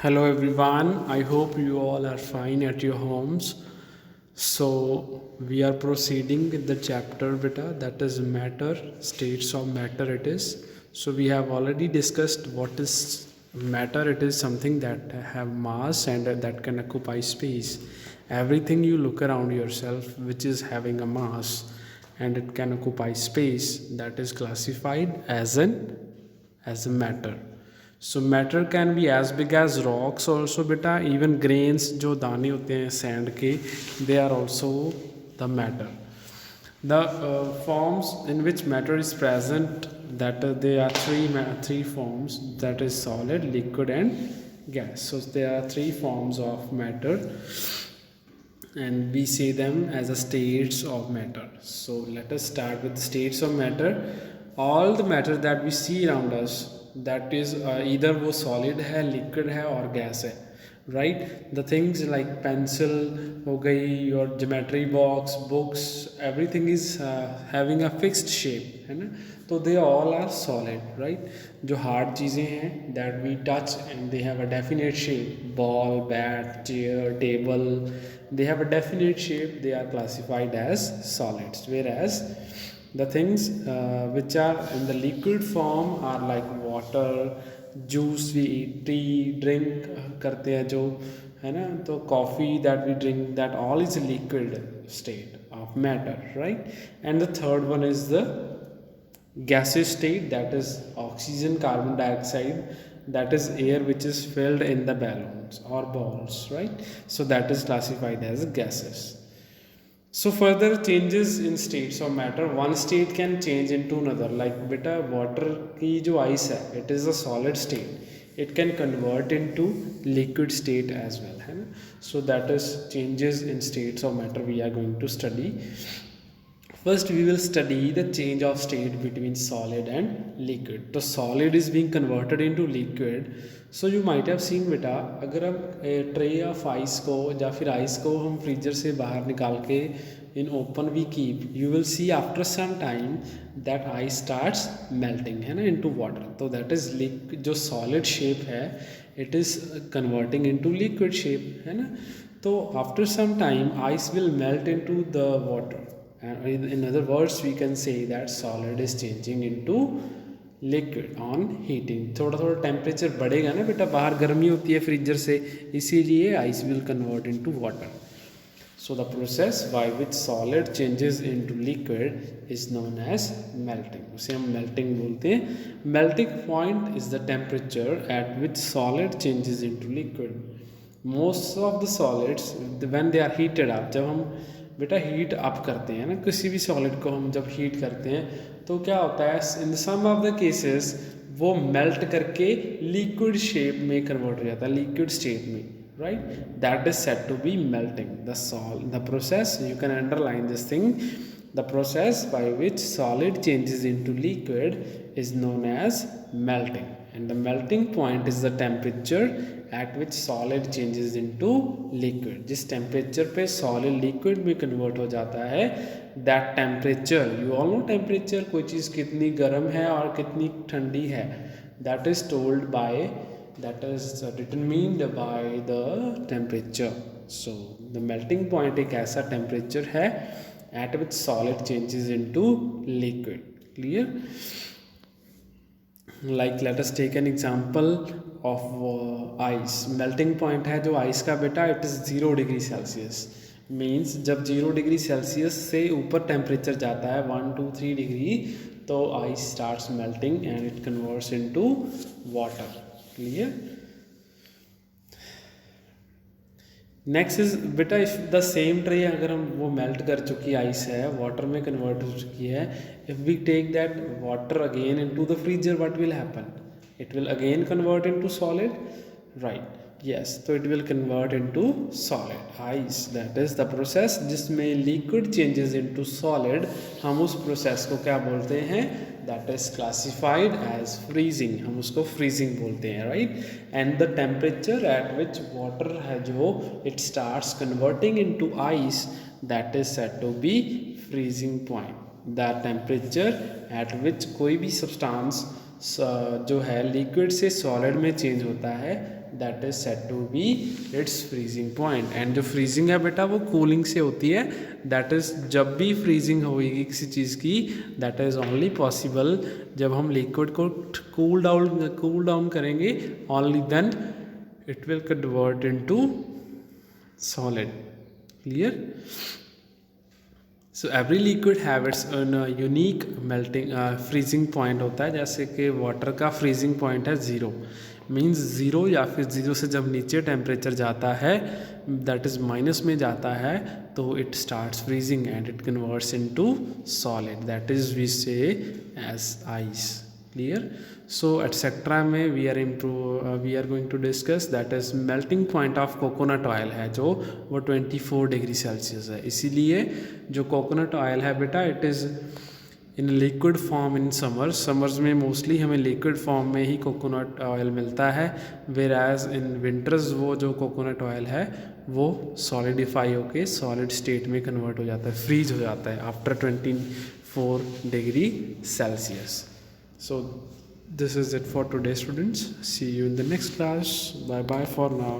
Hello everyone, I hope you all are fine at your homes. So, we are proceeding with the chapter beta that is matter, states of matter it is. So, we have already discussed what is matter. It is something that have mass and that can occupy space. Everything you look around yourself which is having a mass and it can occupy space, that is classified as a matter. So matter can be as big as rocks also beta, even grains जो दाने होते हैं sand के, they are also the matter. The forms in which matter is present, that there are three forms, that is solid, liquid and gas. So there are three forms of matter and we see them as a states of matter. So let us start with states of matter. All the matter that we see around us, that is either वो solid है, liquid है और gas है, right? The things like pencil हो गई, your geometry box, books, everything is having a fixed shape, है ना? तो they all are solid, right? जो hard चीज़ें हैं that we touch and they have a definite shape, ball, bat, chair, table, they have a definite shape, they are classified as solids. Whereas the things which are in the liquid form are like water, juice we eat, tea, drink करते हैं जो, है ना? तो coffee that we drink, that all is a liquid state of matter, right? And the third one is the gaseous state, that is oxygen, carbon dioxide, that is air which is filled in the balloons or balls, right? So that is classified as gases. So further changes in states of matter, one state can change into another. Like beta water की जो ice है, it is a solid state, it can convert into liquid state as well, है ना? So that is changes in states of matter we are going to study. First we will study the change of state between solid and liquid. So solid is being converted into liquid. So you might have seen बेटा, अगर हम tray of ice को या फिर ice को हम freezer से बाहर निकाल के in open we keep, you will see after some time that ice starts melting, है ना, into water. तो that is जो solid shape है, it is converting into liquid shape, है ना? तो after some time ice will melt into the water. In other words, we can say that solid is changing into liquid on heating. थोड़ा थोड़ा temperature बढ़ेगा ना बेटा, बाहर गर्मी होती है फ्रीजर से, इसीलिए ice will convert into water. So the process by which solid changes into liquid is known as melting. उसे हम melting बोलते हैं. Melting point is the temperature at which solid changes into liquid. Most of the solids when they are heated up, जब हम बेटा heat up करते हैं ना किसी भी सॉलिड को, हम जब हीट करते हैं तो क्या होता है, इन सम ऑफ द केसेस वो मेल्ट करके लिक्विड शेप में कन्वर्ट हो जाता है, लिक्विड स्टेट में, right? That is said to be melting. The process, you can underline this thing, the process by which solid changes into liquid is known as melting, and the melting point is the temperature at which solid changes into liquid. जिस temperature पे solid liquid में convert हो जाता है, that temperature, you all know temperature, कोई चीज़ कितनी गर्म है और कितनी ठंडी है, that is told by, that is determined by the temperature. So the melting point एक ऐसा temperature है at which solid changes into liquid. Clear? Like let us take an example of ice. Melting point है जो ice का बेटा, it is 0 degree Celsius. Means जब 0 degree Celsius से ऊपर टेम्परेचर जाता है 1 2 3 डिग्री, तो ice starts melting and it converts into water. Clear? Next is बेटा, इफ द सेम ट्रे अगर हम वो मेल्ट कर चुकी आइस है, वाटर में कन्वर्ट हो चुकी है, if we take that water again into the freezer, what will happen? It will again convert into solid, right? Yes, तो it will convert into solid ice. That is the process जिसमें liquid changes into solid. हम उस process को क्या बोलते हैं? That is classified as freezing. हम उसको फ्रीजिंग बोलते हैं, right? And the temperature at which water है जो it starts converting into ice, that is said to be freezing point. The temperature at which कोई भी सब्सटेंस जो है लिक्विड से सॉलिड में चेंज होता है, that is said to be its freezing point. And जो फ्रीजिंग है बेटा वो कूलिंग से होती है, दैट इज जब भी फ्रीजिंग होगी किसी चीज़ की, दैट इज ओनली पॉसिबल जब हम लिक्विड को कूल डाउन करेंगे, only then it will convert into solid. Clear? So every liquid have its own unique melting freezing point होता है। जैसे कि वाटर का फ्रीजिंग पॉइंट है 0, मीन्स 0 या फिर 0 से जब नीचे टेम्परेचर जाता है, दैट इज़ माइनस में जाता है, तो it starts freezing and it converts into solid, that is we say as ice. Clear? So etcetera में we are going to discuss that is melting point of coconut oil है, जो वो 24 degree Celsius है। इसीलिए जो coconut oil है बेटा, it is in liquid form in summers में मोस्टली हमें लिक्विड फॉर्म में ही कोकोनट ऑयल मिलता है, वेर एज इन विंटर्स वो जो कोकोनट ऑयल है वो सॉलिडिफाई होके सॉलिड स्टेट में कन्वर्ट हो जाता है, फ्रीज हो जाता है after 24 degree Celsius. So this is it for today, students. See you in the next class. Bye bye for now.